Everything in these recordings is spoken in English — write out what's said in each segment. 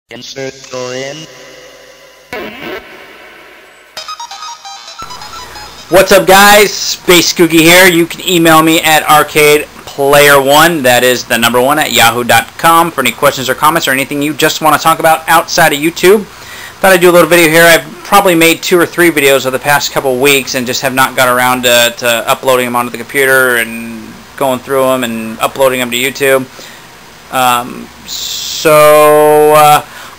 Insert your in. What's up, guys? Spacegoogie here. You can email me at arcadeplayer1, that is the number 1 at yahoo.com, for any questions or comments or anything you just want to talk about outside of YouTube. Thought I'd do a little video here. I've probably made 2 or 3 videos over the past couple weeks and just have not got around to uploading them onto the computer and going through them and uploading them to YouTube.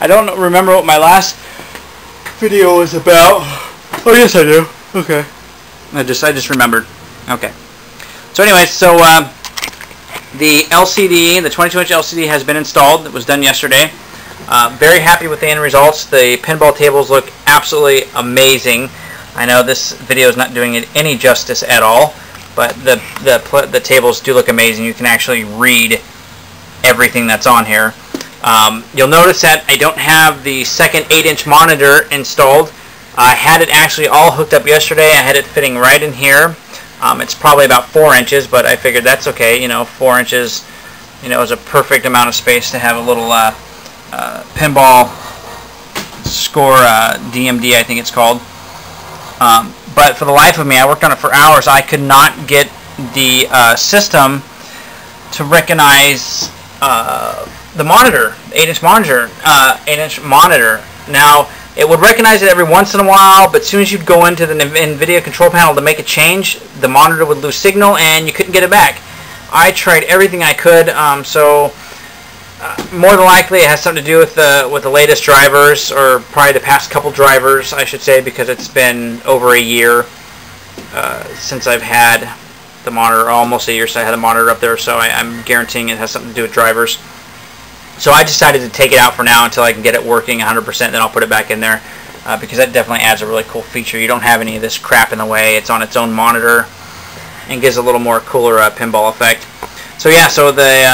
I don't remember what my last video was about. Oh, yes, I do. Okay. I just remembered. Okay. So anyways, the LCD, the 22-inch LCD has been installed. It was done yesterday. Very happy with the end results. The pinball tables look absolutely amazing. I know this video is not doing it any justice at all, but the tables do look amazing. You can actually read everything that's on here. You'll notice that I don't have the second 8-inch monitor installed. I had it actually all hooked up yesterday. I had it fitting right in here. It's probably about 4 inches, but I figured that's okay. 4 inches, is a perfect amount of space to have a little pinball score DMD, I think it's called. But for the life of me, I worked on it for hours. I could not get the system to recognize the monitor, 8-inch monitor, 8-inch monitor. Now, it would recognize it every once in a while, but as soon as you'd go into the NVIDIA control panel to make a change, the monitor would lose signal and you couldn't get it back. I tried everything I could, more than likely it has something to do with the latest drivers, or probably the past couple drivers, I should say, because it's been over a year since I've had the monitor, almost a year since I had the monitor up there, so I'm guaranteeing it has something to do with drivers. So I decided to take it out for now until I can get it working 100%, then I'll put it back in there, because that definitely adds a really cool feature. You don't have any of this crap in the way. It's on its own monitor and gives a little more cooler pinball effect. So yeah, so the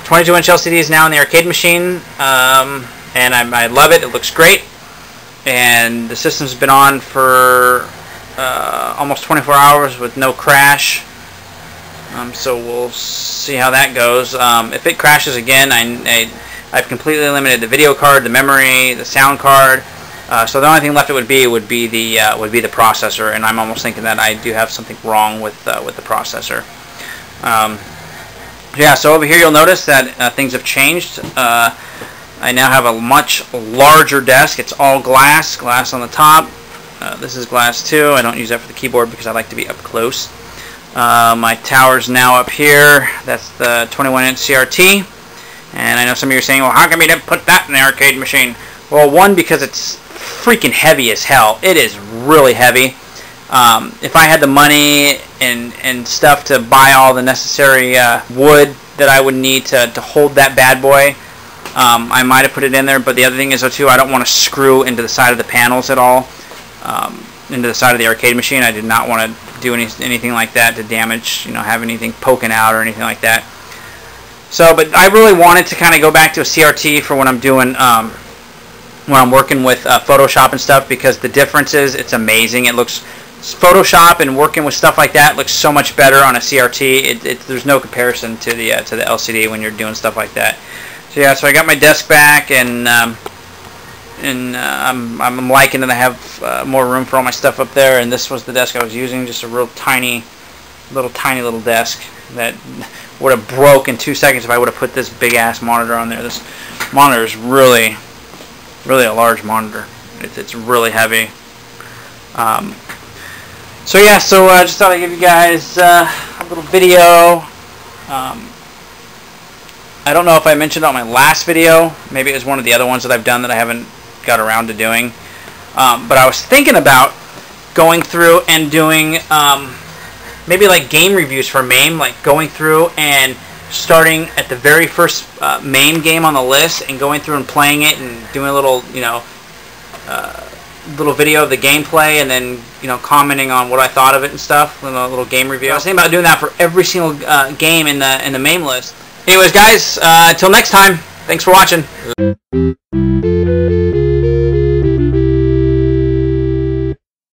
22-inch LCD is now in the arcade machine, and I love it. It looks great, and the system's been on for almost 24 hours with no crash. So we'll see how that goes. If it crashes again, I've completely eliminated the video card, the memory, the sound card. So the only thing left would be the processor, and I'm almost thinking that I do have something wrong with the processor. Yeah. So over here you'll notice that things have changed. I now have a much larger desk. It's all glass on the top. This is glass too. I don't use that for the keyboard because I like to be up close. My tower's now up here. That's the 21-inch CRT. And I know some of you are saying, well, how come you didn't put that in the arcade machine? Well, one, because it's freaking heavy as hell. It is really heavy. If I had the money and stuff to buy all the necessary wood that I would need to hold that bad boy, I might have put it in there. But the other thing is, though, too, I don't want to screw into the side of the panels at all, into the side of the arcade machine. I did not want to do anything like that to damage, have anything poking out or anything like that. So, but I really wanted to kind of go back to a CRT for when I'm doing, when I'm working with Photoshop and stuff, because the difference is, it's amazing. It looks, Photoshop and working with stuff like that looks so much better on a CRT. There's no comparison to the LCD when you're doing stuff like that. So yeah, so I got my desk back, and I'm liking that I have more room for all my stuff up there. And this was the desk I was using, just a real tiny little desk that would have broke in 2 seconds if I would have put this big ass monitor on there. This monitor is really a large monitor. It's really heavy. So yeah, I just thought I'd give you guys a little video. I don't know if I mentioned it on my last video. Maybe it was one of the other ones that I've done that I haven't got around to doing. But I was thinking about going through and doing maybe like game reviews for Mame, like going through and starting at the very first Mame game on the list and going through and playing it and doing a little, little video of the gameplay, and then, commenting on what I thought of it and stuff, a little game review. I was thinking about doing that for every single game in the Mame list. Anyways, guys, until next time, thanks for watching.